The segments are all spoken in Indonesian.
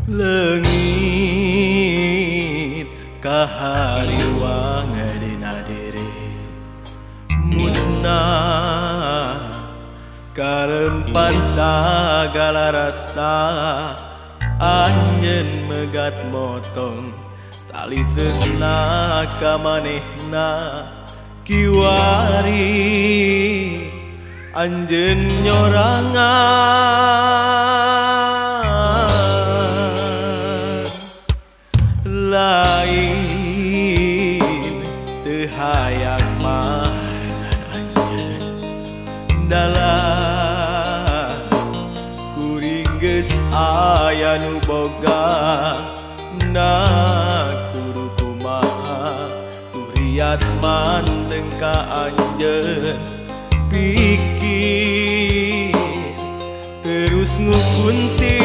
Leungit kahariwang dina diri musnah karempan sagala rasa anjeun megat motong tali tresna ka manehna kiwari anjeun nyorangan lain teu hayang mah anjeun dalah kuring geus aya nu boga na kudu kumaha turiat manteng ka anjeun pikir terus ngukuntit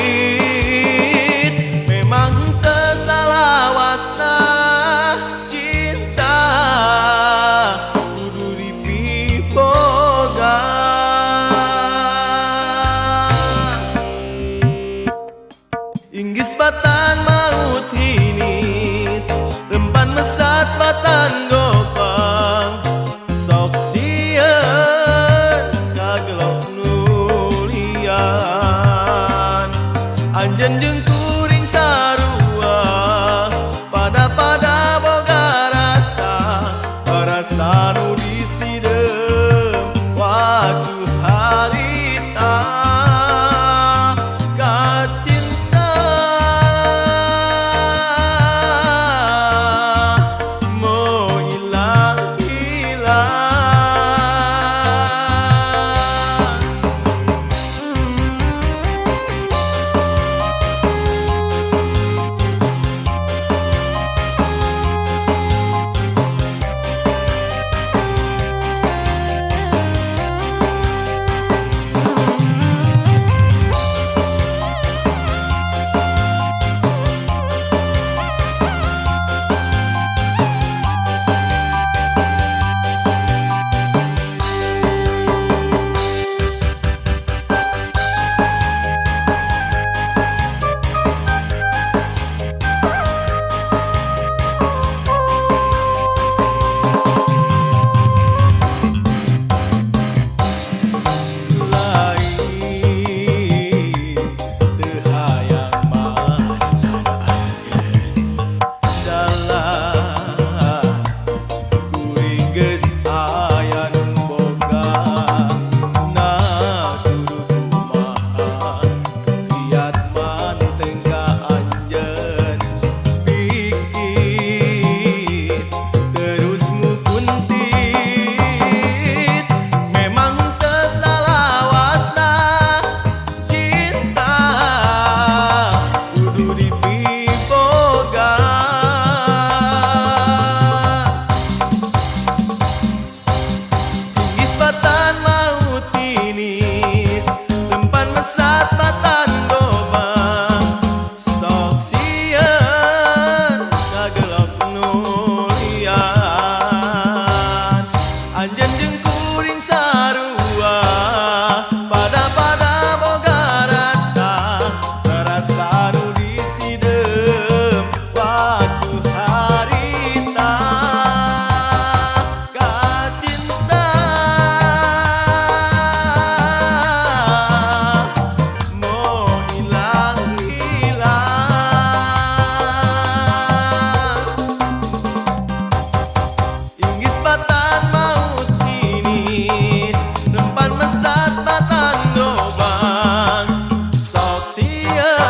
memang kesalawasna cinta kudu dipiboga inggis batan maut hinis rempan mesat batan gopang sok sieun kagelok nulian anjeun jeung kuring sarua pada boga rasa rasa nu disidem waktu harita kacinta mau hilang-hilang Sia